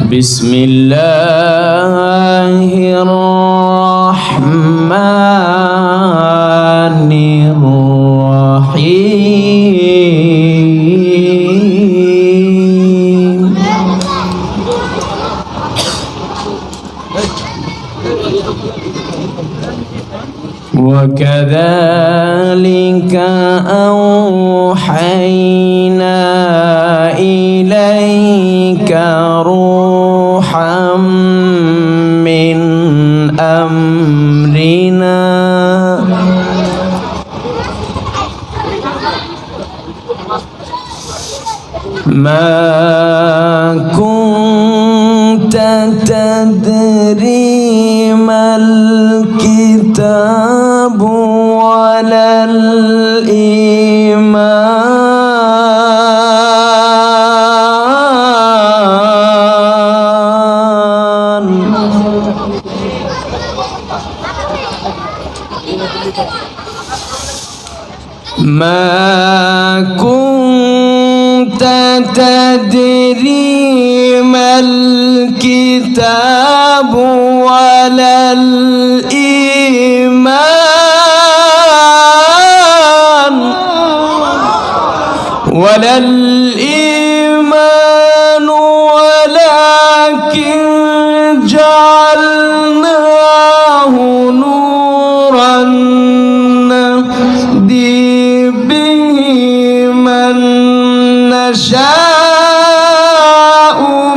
বিসমিল্লাহির রহমানির রহিম। وكذلك أوحينا إليك روحا من أمرنا ما كنت تدري ما الكتاب ولا الإيمان ما كنت تدري ما الكتاب ولا الإيمان ولكن جعلناه نورا نهدي به من نشاء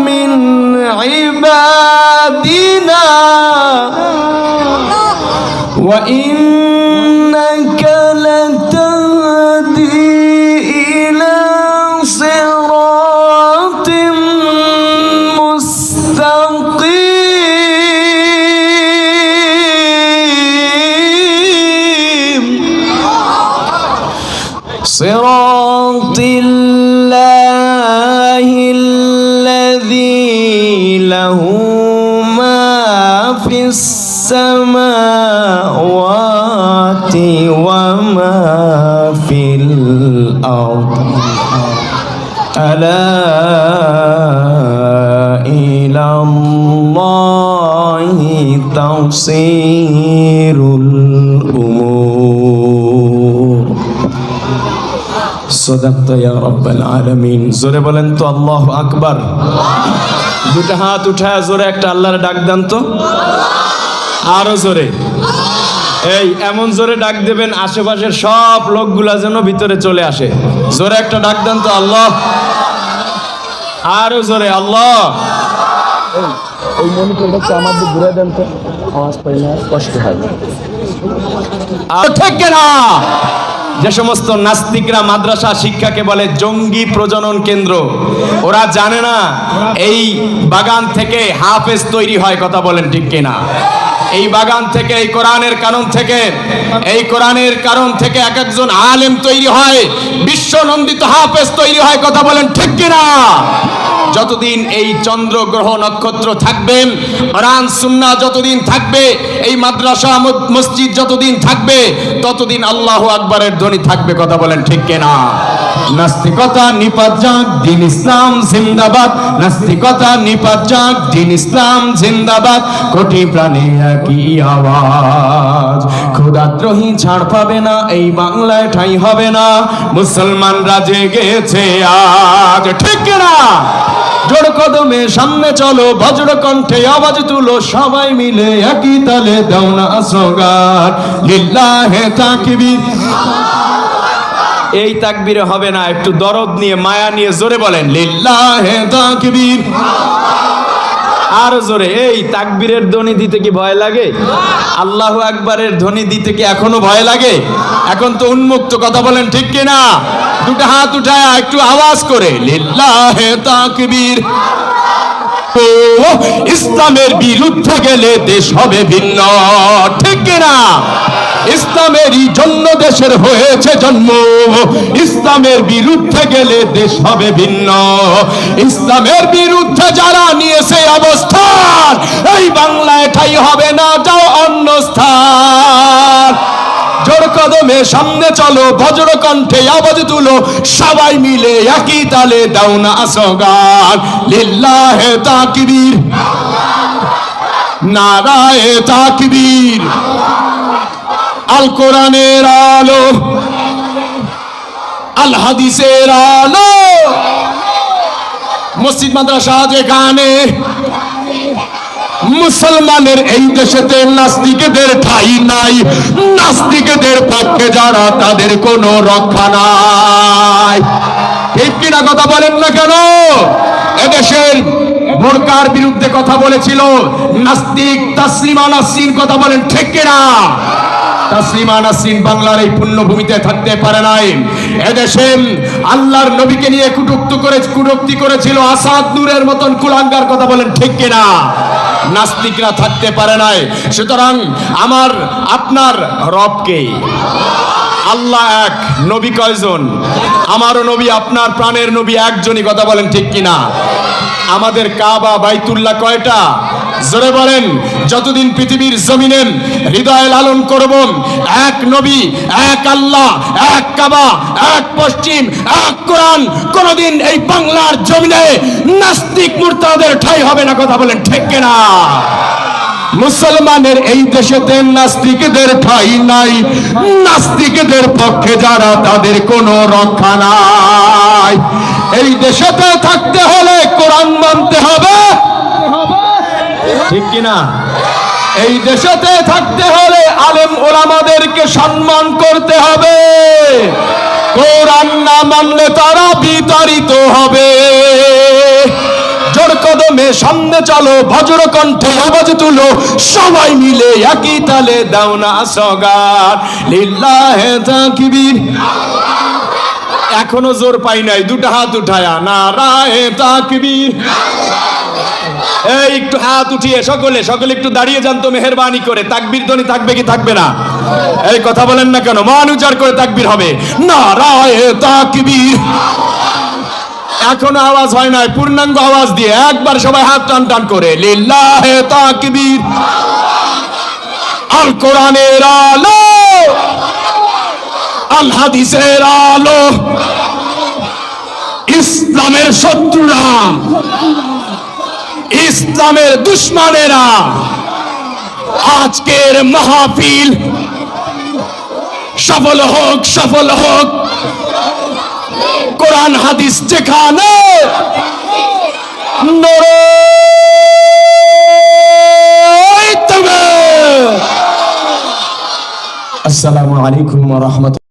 من عبادنا وإنك لتهدي إلى صراط مستقيم صراط الله الذي له ما في السماوات وما في الأرض ألا إلى الله تصير الأمور صدقت يا رب العالمين জোরে বলেন তো আল্লাহু আকবার। দুটো হাত উঠায় জোরে একটা আল্লাহর ডাক দেন তো, আরো জোরে। এই এমন জোরে ডাক দেবেন আশেপাশের সব লোকগুলা যেন ভিতরে চলে আসে। জোরে একটা ডাক দেন তো আল্লাহ, আরো জোরে আল্লাহ। এই মনিটরটা আমার দিকে ঘুরে দেন তো, আওয়াজ পাই না, কষ্ট হয়। আর ঠিক না, যে সমস্ত নাস্তিকরা মাদ্রাসা শিক্ষাকে বলে জঙ্গি প্রজনন কেন্দ্র, ওরা জানে না এই বাগান থেকে হাফেজ তৈরি হয়। কথা বলেন ঠিক কিনা? এই বাগান থেকে, এই কোরআনের কারণ থেকে, এই কোরআনের কারণ থেকে এক একজন আলেম তৈরি হয়, বিশ্ব নন্দিত হাফেজ তৈরি হয়। কথা বলেন ঠিক কিনা? যতদিন এই চন্দ্র গ্রহ নক্ষত্র থাকবে, কোরআন সুন্নাহ যতদিন থাকবে, এই মাদ্রাসা মসজিদ যতদিন থাকবে, ততদিন আল্লাহু আকবারের ধ্বনি থাকবে। কথা বলেন ঠিক কিনা? নাস্তিকতা নিপাত যাক, দ্বীন ইসলাম জিন্দাবাদ। নাস্তিকতা নিপাত যাক, দ্বীন ইসলাম জিন্দাবাদ। কোটি প্রাণে একই আওয়াজ, খোদাদ্রোহী ছাড় পাবে না, এই বাংলায় ঠাঁই হবে না। মুসলমানরা জেগেছে আজ, ঠিক কিনা? জোর কদমে সামনে চলো, বজ্র কণ্ঠে আওয়াজ তুলো, সবাই মিলে একই তালে দাও না স্লোগান লিল্লাহে তাকবীর। এই তাকবীরে হবে না, একটু দরদ নিয়ে, মায়া নিয়ে জোরে বলেন লিল্লাহে তাকবীর। আর জোরে। এই তাকবীরের ধ্বনি দিতে কি ভয় লাগে? আল্লাহু আকবারের ধ্বনি দিতে কি এখনো ভয় লাগে? এখন তো উন্মুক্ত। কথা বলেন ঠিক কিনা? দুটো হাত উঠায় একটু আওয়াজ করে লিল্লাহে তাকবীর। ইসলামের বিরুদ্ধে গেলে দেশ হবে ভিন্ন, ঠিক কিনা? ইসলামেরই জন্য দেশের হয়েছে জন্ম, ইসলামের বিরুদ্ধে গেলে দেশ হবে ভিন্ন। ইসলামের বিরুদ্ধে যারা নিয়েছে অবস্থান, এই বাংলায় ঠাঁই হবে না, যাও অন্য স্থান। জোর কদমে সামনে চলো, বজ্র কণ্ঠে আওয়াজ তুলো, সবাই মিলে একই তালে দাও না আসগান, লিল্লাহে তাকবীর, নারায়ে তাকবীর। আল কোরআনের আলো, আল হাদিসের আলো, মসজিদ মাদ্রাসা যেখানে, মুসলমানের এই দেশেতে নাস্তিকদের ঠাঁই নাই, নাস্তিকদের পক্ষে যারা তাদের কোনো রক্ষা নাই। ঠিক কিনা কথা বলেন না কেন? এদেশের বোরকার বিরুদ্ধে কথা বলেছিল নাস্তিক তাসলিমা নাসরিন, কথা বলেন ঠিক কিনা? তাসলিমা নাসরিন বাংলার এই পুণ্যভূমিতে থাকতে পারে নাই। এদেশে আল্লাহর নবীকে নিয়ে কটূক্তি করেছিল আসাদ নূরের মতন কুলাঙ্গার, কথা বলেন ঠিক কিনা? নাস্তিকরা থাকতে পারে নাই। সুতরাং আমার আপনার রবকে, আল্লাহ এক, নবী কয়জন? আমারও নবী, আপনার প্রাণের নবী একজনই, কথা বলেন ঠিক কিনা? আমাদের কাবা বাইতুল্লাহ কয়টা? জোরে বলেন। যতদিন পৃথিবীর জমিনে হৃদয় লালন করব, এক নবী, এক আল্লাহ, এক কাবা, এক পশ্চিম, এক কোরআন, কোনদিন এই বাংলার জমিনে নাস্তিক মুরতাদের ঠাঁই হবে না, কথা বলেন ঠিক কিনা? মুসলমানের এই দেশেতে নাস্তিকদের ঠাঁই নাই, নাস্তিকদের পক্ষে যারা তাদের কোনো রক্ষা নাই। এই দেশেতে থাকতে হলে কোরআন মানতে হবে, ঠিক কিনা? এই দেশেতে থাকতে হলে আলেম ওলামাদেরকে সম্মান করতে হবে। কোরআন না মানলে তারা বিতাড়িত হবে। জোর কদমে সামনে চলো, বজ্র কণ্ঠে আওয়াজ তুলো, সবাই মিলে একই তালে দাও না আসগান, লিল্লাহে তাকবীর। এখনো জোর পাই নাই, দুটো হাত উঠায়া, নারায়ে তাকবীর। এই একটু হাত উঠিয়ে সকলে একটু দাঁড়িয়ে যান তো মেহেরবানি করে। তাকবীর ধ্বনি থাকবে কি থাকবে না? এই কথা বলেন না কেন? মান উচ্চার করে তাকবীর হবে, নারায়ে তাকবীর। এখনো আওয়াজ হয় নাই, পূর্ণাঙ্গ আওয়াজ দিয়ে একবার সবাই হাত টান টান করে, লিল্লাহে তাকবীর। আল কোরআনের আলো, আল হাদিসের আলো, ইসলামের শত্রুরা, ইসলামের দুশমনেরা আজকের মাহফিল সফল হোক, সফল হোক। কোরআন হাদিস যেখানে, আসসালামু আলাইকুম ওয়া রাহমাতুল্লাহ।